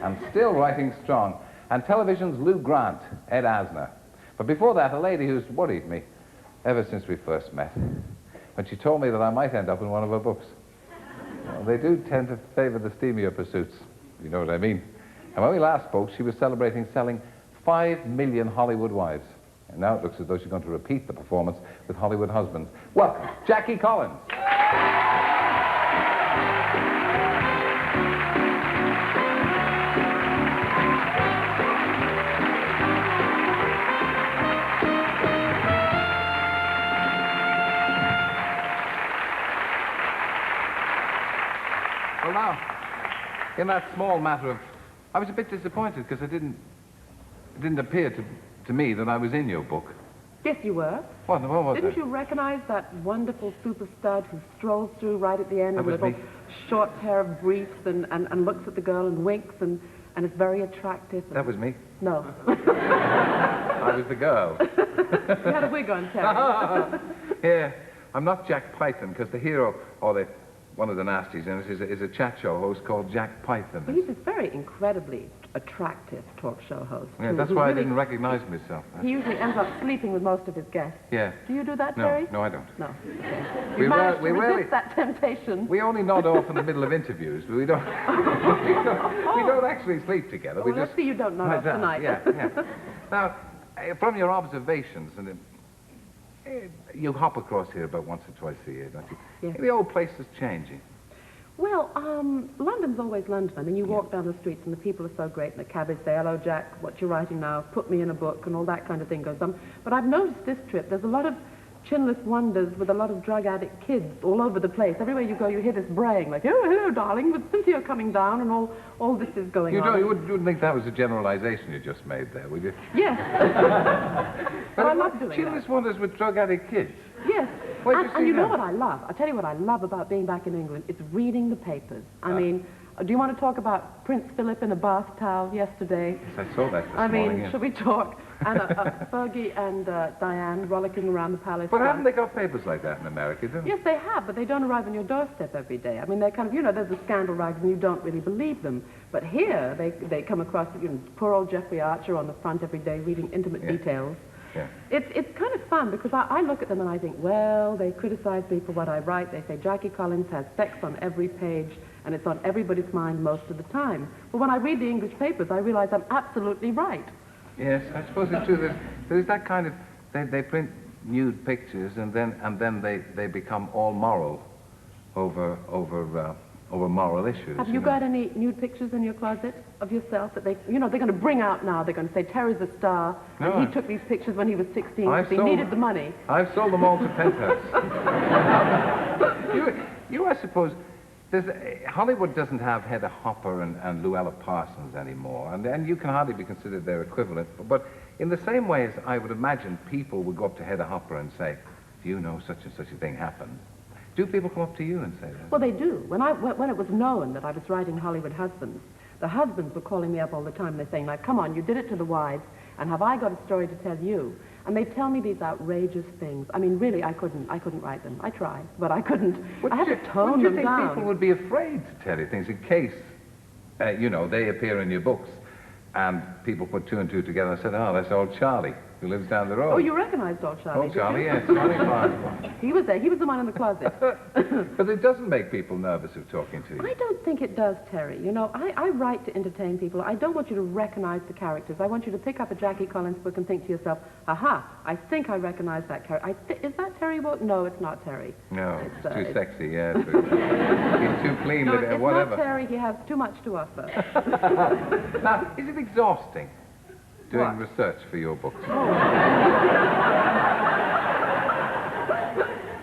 and still writing strong. And television's Lou Grant, Ed Asner. But before that, a lady who's worried me ever since we first met, when she told me that I might end up in one of her books. Well, they do tend to favor the steamier pursuits, you know what I mean. And when we last spoke, she was celebrating selling 5 million Hollywood wives. And now it looks as though she's going to repeat the performance with Hollywood husbands. Welcome, Jackie Collins. Well, now, in that small matter of... I was a bit disappointed because it didn't appear to me that I was in your book. Yes, you were. What was Didn't it? you recognize that wonderful super stud who strolls through right at the end That with a was little me. short pair of briefs and looks at the girl and winks and is very attractive? And... That was me. No. I was the girl. You had a wig on, Terry. Yeah, I'm not Jack Python, because the hero, or one of the nasties in it, is a chat show host called Jack Python. Well, he's a very incredibly attractive talk show host. Yeah, that's why I didn't recognize myself. He usually ends up sleeping with most of his guests. Yeah. Do you do that, Terry? No, I don't. No. Okay. We You managed to rarely- resist that temptation. We only nod off in the middle of interviews, but we don't we don't actually sleep together. Well, let's see you don't nod off tonight. Yeah. Now, from your observations, and you hop across here about once or twice a year, don't you? Yes. The old place is changing. Well, London's always London. I mean, you walk down the streets and the people are so great, and the cabbies say, hello, Jack, what you writing now? Put me in a book, and all that kind of thing goes on. But I've noticed this trip, there's a lot of chinless wonders with a lot of drug addict kids all over the place. Everywhere you go, you hear this braying, like, oh, hello, darling, with Cynthia coming down, and all this is going on. You wouldn't think that was a generalization you just made there, would you? Yes. But I love doing that. Chinless wonders with drug addict kids. Yes. Where'd you see And you know them? what I love? I'll tell you what I love about being back in England. It's reading the papers. I mean, do you want to talk about Prince Philip in a bath towel yesterday? Yes, I saw that this I mean, morning. Yeah. should we talk? And Fergie and Diane rollicking around the palace. But haven't they got papers like that in America, don't they? Yes, they have, but they don't arrive on your doorstep every day. I mean, they're kind of, you know, there's the scandal rags and you don't really believe them. But here, they come across, you know, poor old Jeffrey Archer on the front every day reading intimate details. Yeah. It's kind of fun because I look at them and I think, well, they criticize me for what I write. They say Jackie Collins has sex on every page and it's on everybody's mind most of the time. But when I read the English papers, I realize I'm absolutely right. Yes, I suppose it's true. There's that kind of... They print nude pictures and then they become all moral over moral issues. Have you got any nude pictures in your closet of yourself that they're going to bring out now? They're going to say, Terry's a star, and he took these pictures when he was 16 because he needed the money. I've sold them all to Penthouse. I suppose, Hollywood doesn't have Hedda Hopper and Luella Parsons anymore, and you can hardly be considered their equivalent. But in the same way as I would imagine people would go up to Hedda Hopper and say, do you know such and such a thing happened? Do people come up to you and say that? Well, they do. When it was known that I was writing Hollywood Husbands, the husbands were calling me up all the time. They're saying, like, come on, you did it to the wives, and have I got a story to tell you? And they tell me these outrageous things. I mean, really, I couldn't write them. I tried, but I couldn't. I had to tone them down. Would you think people would be afraid to tell you things in case, they appear in your books, and people put two and two together and said, oh, that's old Charlie, who lives down the road. Oh, you recognized old Charlie, Old Charlie, yes, Charlie Clark. He was there. He was the one in the closet. But it doesn't make people nervous of talking to you. I don't think it does, Terry. You know, I write to entertain people. I don't want you to recognize the characters. I want you to pick up a Jackie Collins book and think to yourself, aha, I think I recognize that character. Is that Terry Wogan? No, it's not Terry. No, it's too sexy, yeah. He's too clean, no, it's whatever. not Terry. He has too much to offer. Now, is it exhausting doing research for your books?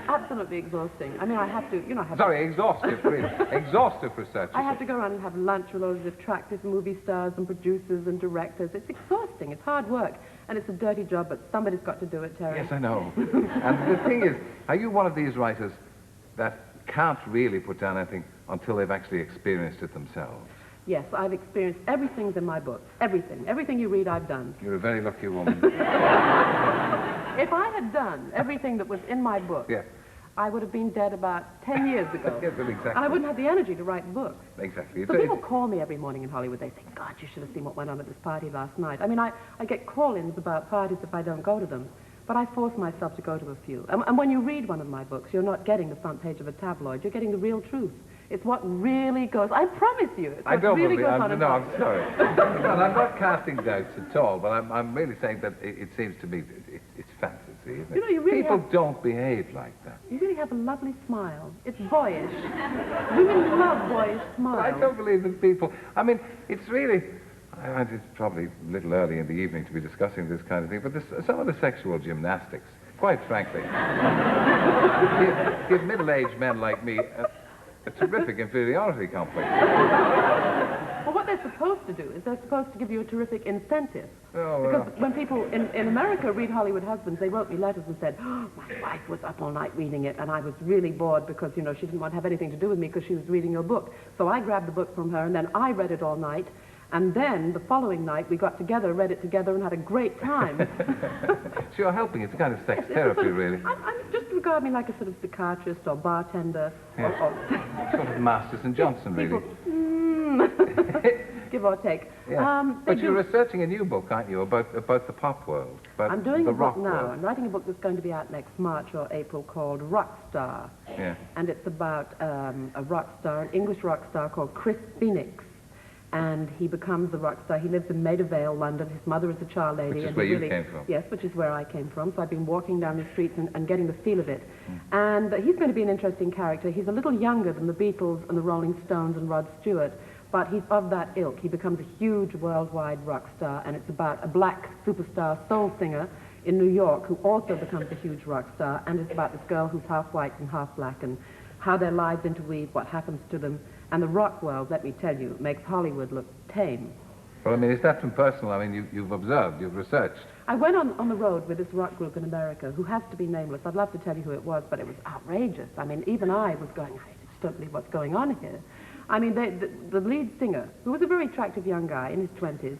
Absolutely exhausting. I mean, I have to, Exhaustive, really. Exhaustive research. I have to go around and have lunch with all these attractive movie stars and producers and directors. It's exhausting. It's hard work. And it's a dirty job, but somebody's got to do it, Terry. Yes, I know. And the thing is, are you one of these writers that can't really put down anything until they've actually experienced it themselves? Yes, I've experienced everything's in my book. Everything. Everything you read, I've done. You're a very lucky woman. If I had done everything that was in my book, yeah. I would have been dead about 10 years ago. Yes, well, exactly. And I wouldn't have the energy to write books. Exactly. So people call me every morning in Hollywood. They say, God, you should have seen what went on at this party last night. I mean, I get call-ins about parties if I don't go to them. But I force myself to go to a few. And when you read one of my books, you're not getting the front page of a tabloid. You're getting the real truth. It's what really goes. I promise you. It's what really goes on. No, I'm sorry. Well, I'm not casting doubts at all, but I'm really saying that it seems to me it's fantasy, isn't it? You know, you really People don't behave like that. You really have a lovely smile. It's boyish. Women love boyish smiles. I don't believe that people... I mean, it's really... It's probably a little early in the evening to be discussing this kind of thing, but some of the sexual gymnastics, quite frankly, give middle-aged men like me a terrific inferiority complex. Well, what they're supposed to do is they're supposed to give you a terrific incentive. Oh, because when people in America read Hollywood Husbands, they wrote me letters and said, oh, my wife was up all night reading it, and I was really bored because, you know, she didn't want to have anything to do with me because she was reading your book. So I grabbed the book from her, and then I read it all night. And then, the following night, we got together, read it together, and had a great time. So you're helping. It's a kind of sex therapy, really. I'm just regard me like a sort of psychiatrist or bartender. Yeah. Or sort of Masters and Johnson, really. Give or take. Yeah. But you're researching a new book, aren't you, about the pop world? I'm doing the a rock book now. world. I'm writing a book that's going to be out next March or April called Rock Star. Yeah. And it's about a rock star, an English rock star called Chris Phoenix. And he becomes a rock star. He lives in Maida Vale, London. His mother is a child lady. Which is where you came from. Yes, which is where I came from. So I've been walking down the streets and getting the feel of it. And he's going to be an interesting character. He's a little younger than the Beatles and the Rolling Stones and Rod Stewart, but he's of that ilk. He becomes a huge worldwide rock star, and it's about a black superstar soul singer in New York who also becomes a huge rock star, and it's about this girl who's half white and half black and how their lives interweave, what happens to them. And the rock world, let me tell you, makes Hollywood look tame. Well, I mean, is that from personal? I mean, you've observed, you've researched. I went on the road with this rock group in America who has to be nameless. I'd love to tell you who it was, but it was outrageous. I mean, even I was going, I just don't believe what's going on here. I mean, the lead singer, who was a very attractive young guy in his 20s,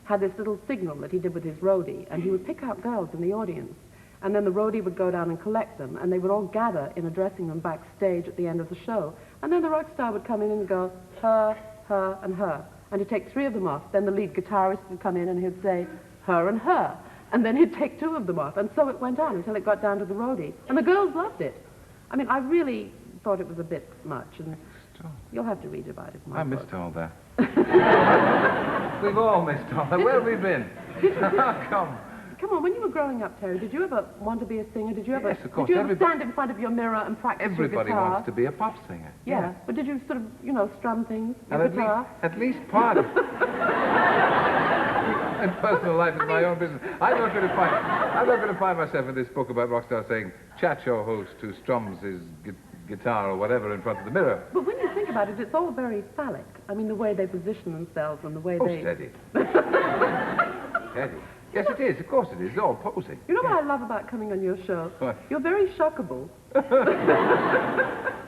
had this little signal that he did with his roadie, and he would pick out girls in the audience. And then the roadie would go down and collect them, and they would all gather in a dressing room backstage at the end of the show. And then the rock star would come in and go, her, her, and her. And he'd take 3 of them off. Then the lead guitarist would come in and he'd say, her and her. And then he'd take 2 of them off. And so it went on until it got down to the roadie. And the girls loved it. I mean, I really thought it was a bit much. And you'll have to read about it. I missed all that. We've all missed all that. Where have we been? Come on, when you were growing up, Terry, did you ever want to be a singer? Did you ever, yes, of course. Did you ever stand in front of your mirror and practice your guitar? Everybody wants to be a pop singer. Yeah, yes. But did you sort of, you know, strum things, your guitar? At least part of in personal life is my own business. I'm not going to find myself in this book about rock stars saying, chat show host who strums his guitar or whatever in front of the mirror. But when you think about it, it's all very phallic. I mean, the way they position themselves and the way they... steady. Steady. Yes, it is. Of course it is. It's all posing. You know what I love about coming on your show? What? You're very shockable.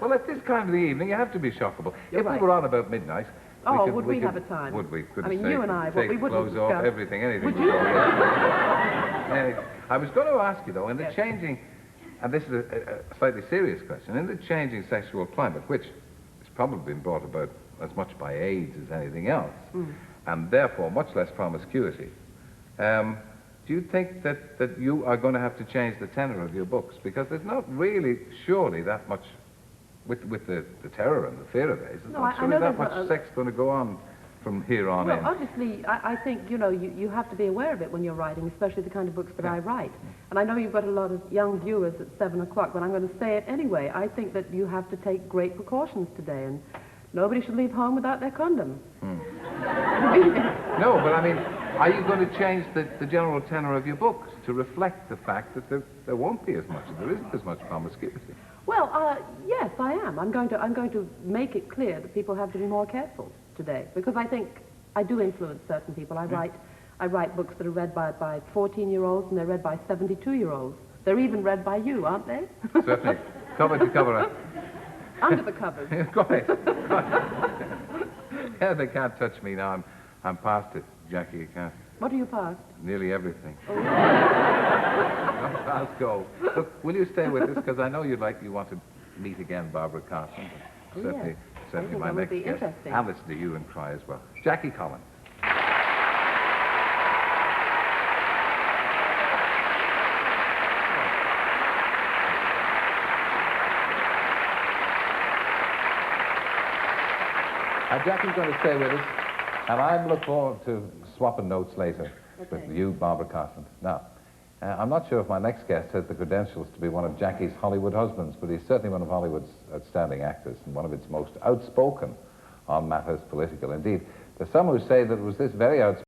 Well, at this time of the evening, you have to be shockable. You're if right. we were on about midnight... would we have a time? Would we? I mean, you and I, what we wouldn't clothes off, discuss. everything, anything. Would you? I was going to ask you, though, in the Yes. changing... And this is a slightly serious question. In the changing sexual climate, which has probably been brought about as much by AIDS as anything else, and therefore much less promiscuity, do you think that you are going to have to change the tenor of your books? Because there's not really, surely, that much, with the terror and the fear of AIDS, there's not surely that much sex going to go on from here on in. Well, obviously, I think, you know, you have to be aware of it when you're writing, especially the kind of books that I write. And I know you've got a lot of young viewers at 7 o'clock, but I'm going to say it anyway. I think that you have to take great precautions today, and nobody should leave home without their condom. No, but I mean, are you going to change the general tenor of your books to reflect the fact that there won't be as much, there isn't as much promiscuity? Well, yes, I am. I'm going to make it clear that people have to be more careful today, because I think I do influence certain people. I write books that are read by 14-year-olds, and they're read by 72-year-olds. They're even read by you, aren't they? Certainly. Cover to cover. Under the covers. Quite. Yeah, they can't touch me now. I'm past it, Jackie. You can't. What are you past? Nearly everything. Oh, I'll go. Look, will you stay with us? Because I know you want to meet again Barbara Carson. Oh, Certainly, yes. I certainly think my that would next be guest. interesting. And listen to you and cry as well. Jackie Collins. Jackie's going to stay with us, and I look forward to swapping notes later with you, Barbara Carson. Now, I'm not sure if my next guest has the credentials to be one of Jackie's Hollywood husbands, but he's certainly one of Hollywood's outstanding actors and one of its most outspoken on matters political. Indeed, there's some who say that it was this very outspoken